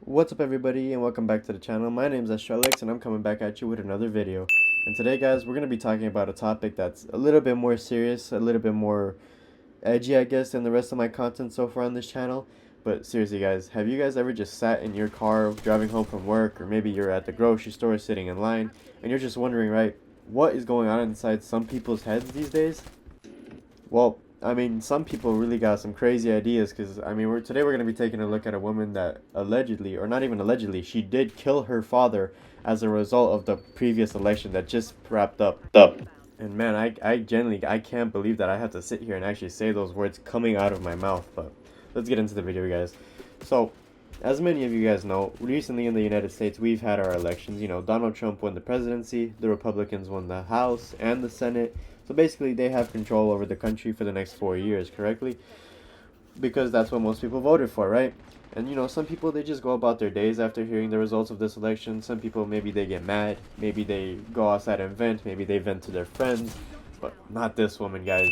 What's up everybody and welcome back to the channel. My name is Astrelix and I'm coming back at you with another video. And today guys, we're going to be talking about a topic that's a little bit more serious, a little bit more edgy I guess than the rest of my content so far on this channel. But seriously guys, have you guys ever just sat in your car driving home from work, or maybe you're at the grocery store sitting in line and you're just wondering, right, what is going on inside some people's heads these days? Well, I mean, some people really got some crazy ideas because, I mean, today we're going to be taking a look at a woman that allegedly, or not even allegedly, she did kill her father as a result of the previous election that just wrapped up. And man, I genuinely, I can't believe that I have to sit here and actually say those words coming out of my mouth. But let's get into the video, guys. So, as many of you guys know, recently in the United States, we've had our elections. You know, Donald Trump won the presidency, the Republicans won the House and the Senate. So basically, they have control over the country for the next 4 years, correctly? Because that's what most people voted for, right? And you know, some people, they just go about their days after hearing the results of this election. Some people, maybe they get mad, maybe they go outside and vent, maybe they vent to their friends. But not this woman, guys.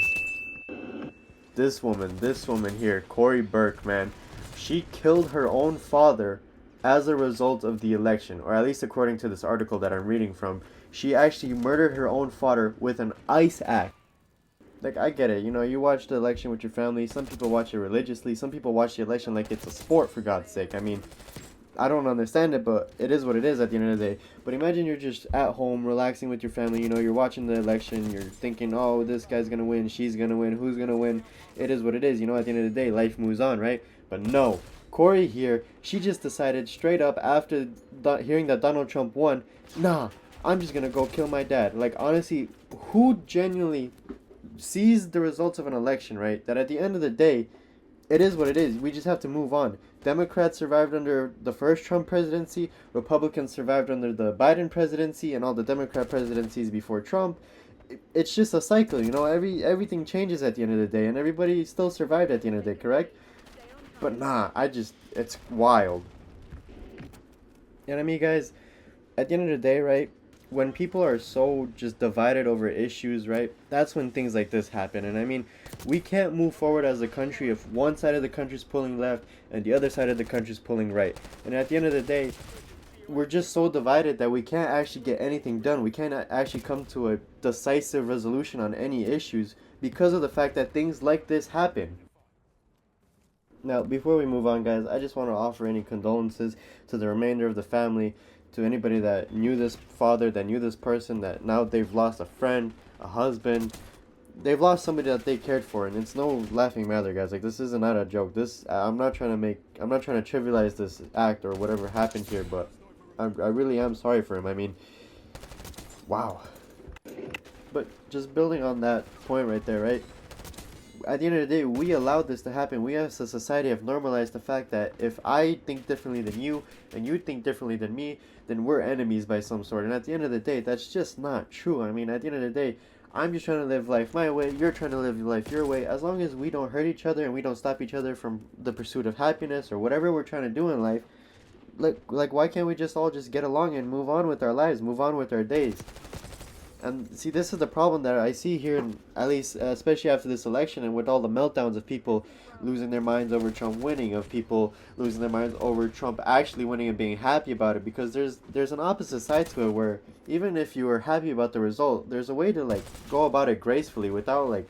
This woman here, Corey Burke, man, she killed her own father as a result of the election, or at least according to this article that I'm reading from. She actually murdered her own father with an ice axe. Like, I get it, you know, you watch the election with your family. Some people watch it religiously. Some people watch the election like it's a sport, for God's sake. I mean, I don't understand it, but it is what it is at the end of the day. But imagine you're just at home, relaxing with your family. You know, you're watching the election. You're thinking, oh, this guy's going to win. She's going to win. Who's going to win? It is what it is. You know, at the end of the day, life moves on, right? But no. Corey here, she just decided straight up after hearing that Donald Trump won, nah, I'm just going to go kill my dad. Like, honestly, who genuinely sees the results of an election, right? That at the end of the day, it is what it is. We just have to move on. Democrats survived under the first Trump presidency. Republicans survived under the Biden presidency and all the Democrat presidencies before Trump. It's just a cycle, you know. Everything changes at the end of the day, and everybody still survived at the end of the day, correct? But nah, it's wild. And I mean, guys, at the end of the day, right? When people are so just divided over issues, right? That's when things like this happen. And I mean, we can't move forward as a country if one side of the country is pulling left and the other side of the country is pulling right. And at the end of the day, we're just so divided that we can't actually get anything done. We can't actually come to a decisive resolution on any issues because of the fact that things like this happen. Now, before we move on, guys, I just want to offer any condolences to the remainder of the family, to anybody that knew this father, that knew this person, that now they've lost a friend, a husband. They've lost somebody that they cared for, and it's no laughing matter, guys. Like, this is not a joke. I'm not trying to trivialize this act or whatever happened here, but I really am sorry for him. I mean, wow. But just building on that point right there, right? At the end of the day, we allowed this to happen. We as a society have normalized the fact that if I think differently than you and you think differently than me, then we're enemies by some sort. And at the end of the day, that's just not true. I mean, at the end of the day, I'm just trying to live life my way, you're trying to live life your way. As long as we don't hurt each other and we don't stop each other from the pursuit of happiness or whatever we're trying to do in life, like why can't we just all just get along and move on with our lives, move on with our days? And see, this is the problem that I see here, at least, especially after this election, and with all the meltdowns of people losing their minds over Trump winning, of people losing their minds over Trump actually winning and being happy about it. Because there's an opposite side to it, where even if you are happy about the result, there's a way to like go about it gracefully without like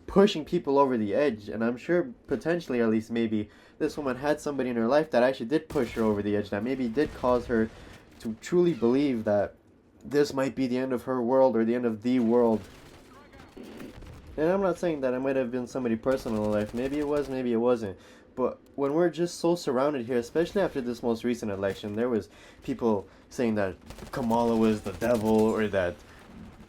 pushing people over the edge. And I'm sure potentially, at least maybe, this woman had somebody in her life that actually did push her over the edge, that maybe did cause her to truly believe that this might be the end of her world or the end of the world. And I'm not saying that it might have been somebody personal in life. Maybe it was, maybe it wasn't. But when we're just so surrounded here, especially after this most recent election, there was people saying that Kamala was the devil, or that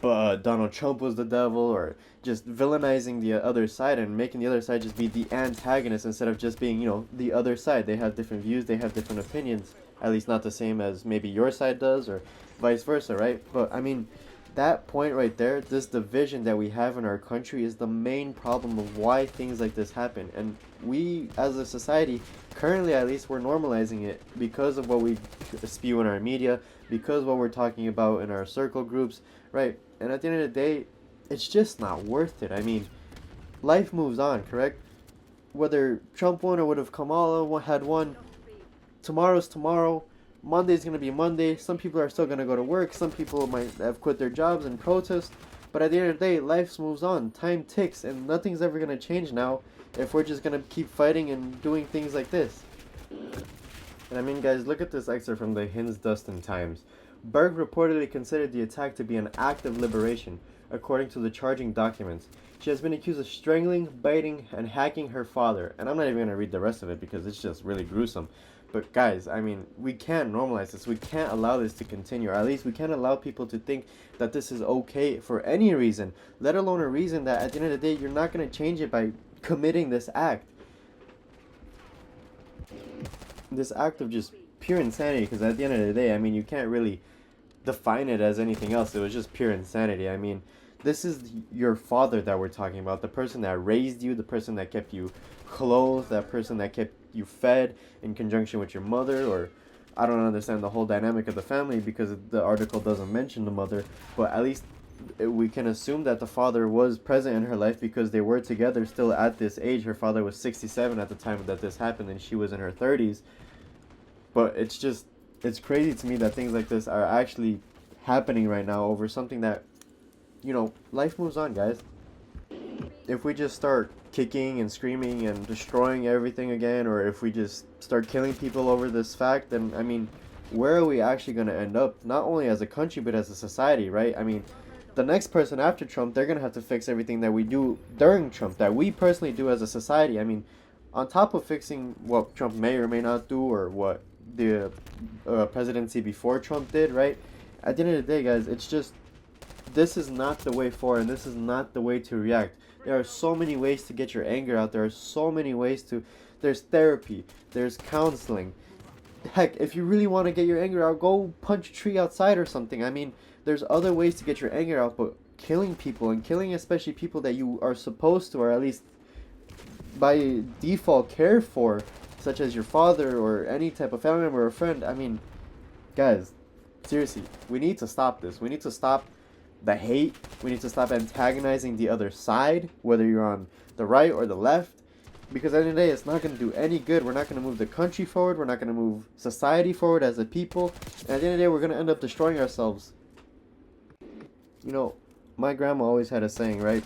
Donald Trump was the devil, or just villainizing the other side and making the other side just be the antagonist instead of just being, you know, the other side. They have different views, they have different opinions, at least not the same as maybe your side does, or vice versa, right? But I mean, that point right there, this division that we have in our country, is the main problem of why things like this happen. And we as a society, currently at least, we're normalizing it because of what we spew in our media, because of what we're talking about in our circle groups, right? And at the end of the day, it's just not worth it. I mean, life moves on, correct? Whether Trump won or would have Kamala had won, tomorrow's tomorrow. Monday's gonna be Monday. Some people are still gonna go to work. Some people might have quit their jobs and protest. But at the end of the day, life moves on. Time ticks, and nothing's ever gonna change now if we're just gonna keep fighting and doing things like this. And I mean, guys, look at this excerpt from the Hinsdustan Times. Berg reportedly considered the attack to be an act of liberation, according to the charging documents. She has been accused of strangling, biting, and hacking her father. And I'm not even going to read the rest of it because it's just really gruesome. But guys, I mean, we can't normalize this. We can't allow this to continue. Or at least we can't allow people to think that this is okay for any reason, let alone a reason that at the end of the day, you're not going to change it by committing this act. This act of just pure insanity, because at the end of the day, I mean, you can't really define it as anything else. It was just pure insanity. I mean, this is your father that we're talking about, the person that raised you, the person that kept you clothed, that person that kept you fed in conjunction with your mother. Or I don't understand the whole dynamic of the family because the article doesn't mention the mother, but at least we can assume that the father was present in her life because they were together still at this age. Her father was 67 at the time that this happened, and she was in her 30s. But it's crazy to me that things like this are actually happening right now over something that, life moves on, guys. If we just start kicking and screaming and destroying everything again, or if we just start killing people over this fact, then, I mean, where are we actually going to end up? Not only as a country, but as a society, right? I mean, the next person after Trump, they're going to have to fix everything that we do during Trump, that we personally do as a society. I mean, on top of fixing what Trump may or may not do, or what the presidency before Trump did, right? At the end of the day, guys, it's just, this is not the way forward, and this is not the way to react. There are so many ways to get your anger out. There are so many ways there's therapy, there's counseling. Heck, if you really want to get your anger out, go punch a tree outside or something. I mean, there's other ways to get your anger out, but killing people, and killing especially people that you are supposed to, or at least by default care for, such as your father or any type of family member or friend. I mean, guys, seriously, we need to stop this. We need to stop the hate. We need to stop antagonizing the other side, whether you're on the right or the left, because at the end of the day, it's not going to do any good. We're not going to move the country forward. We're not going to move society forward as a people. And at the end of the day, we're going to end up destroying ourselves. My grandma always had a saying, right?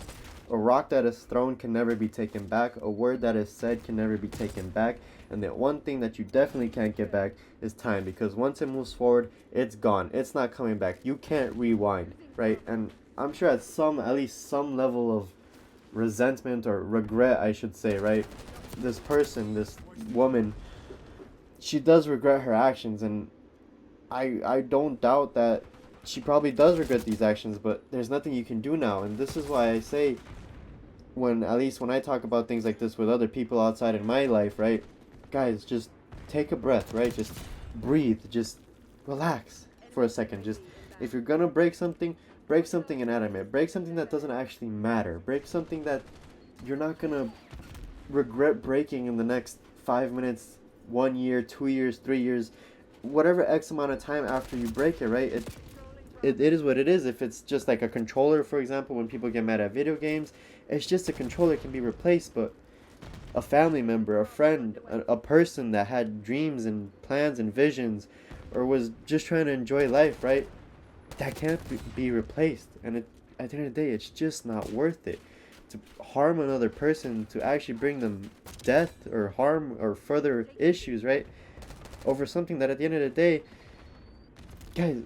A rock that is thrown can never be taken back. A word that is said can never be taken back. And the one thing that you definitely can't get back is time, because once it moves forward, it's gone. It's not coming back. You can't rewind, right? And I'm sure at least some level of resentment or regret, I should say, right? This person, this woman, she does regret her actions, and I don't doubt that she probably does regret these actions, but there's nothing you can do now. And this is why I say, at least when I talk about things like this with other people outside in my life, right? Guys, just take a breath, right? Just breathe. Just relax for a second. Just, if you're gonna break something inanimate. Break something that doesn't actually matter. Break something that you're not gonna regret breaking in the next 5 minutes, 1 year, 2 years, 3 years, whatever X amount of time after you break it, right? It is what it is. If it's just like a controller, for example, when people get mad at video games, it's just a controller, can be replaced. But a family member, a friend, a person that had dreams and plans and visions, or was just trying to enjoy life, right? That can't be replaced. And at the end of the day, it's just not worth it to harm another person, to actually bring them death or harm or further issues, right? Over something that at the end of the day, guys,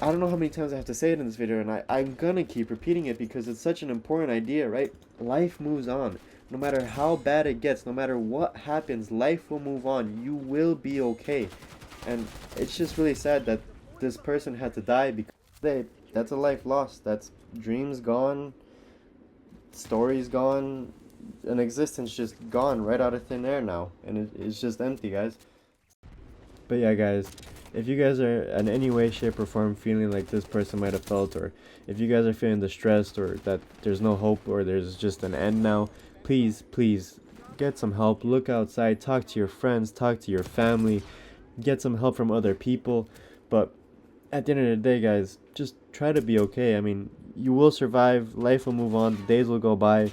I don't know how many times I have to say it in this video, and I'm gonna keep repeating it because it's such an important idea, right? Life moves on. No matter how bad it gets, no matter what happens, life will move on. You will be okay. And it's just really sad that this person had to die, because that's a life lost. That's dreams gone, stories gone, an existence just gone right out of thin air now. And it's just empty, guys. But yeah, guys, if you guys are in any way, shape, or form feeling like this person might have felt, or if you guys are feeling distressed, or that there's no hope, or there's just an end now, please get some help. Look outside, talk to your friends, talk to your family, get some help from other people. But at the end of the day, guys, just try to be okay. I mean, you will survive, life will move on, the days will go by,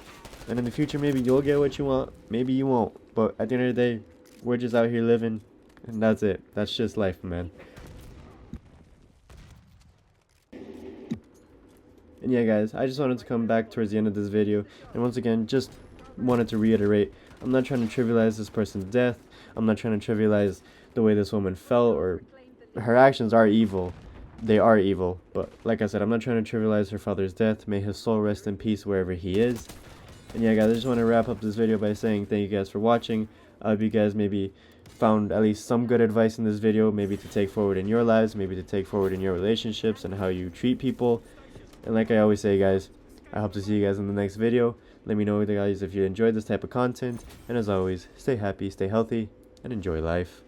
and in the future maybe you'll get what you want, maybe you won't. But at the end of the day, we're just out here living. And that's it. That's just life, man. And yeah, guys, I just wanted to come back towards the end of this video, and once again, just wanted to reiterate, I'm not trying to trivialize this person's death. I'm not trying to trivialize the way this woman felt, or her actions are evil. They are evil, but like I said, I'm not trying to trivialize her father's death. May his soul rest in peace wherever he is. And yeah, guys, I just want to wrap up this video by saying thank you guys for watching. I hope you guys maybe found at least some good advice in this video, maybe to take forward in your lives, maybe to take forward in your relationships and how you treat people. And like I always say, guys, I hope to see you guys in the next video. Let me know, guys, if you enjoyed this type of content. And as always, stay happy, stay healthy, and enjoy life.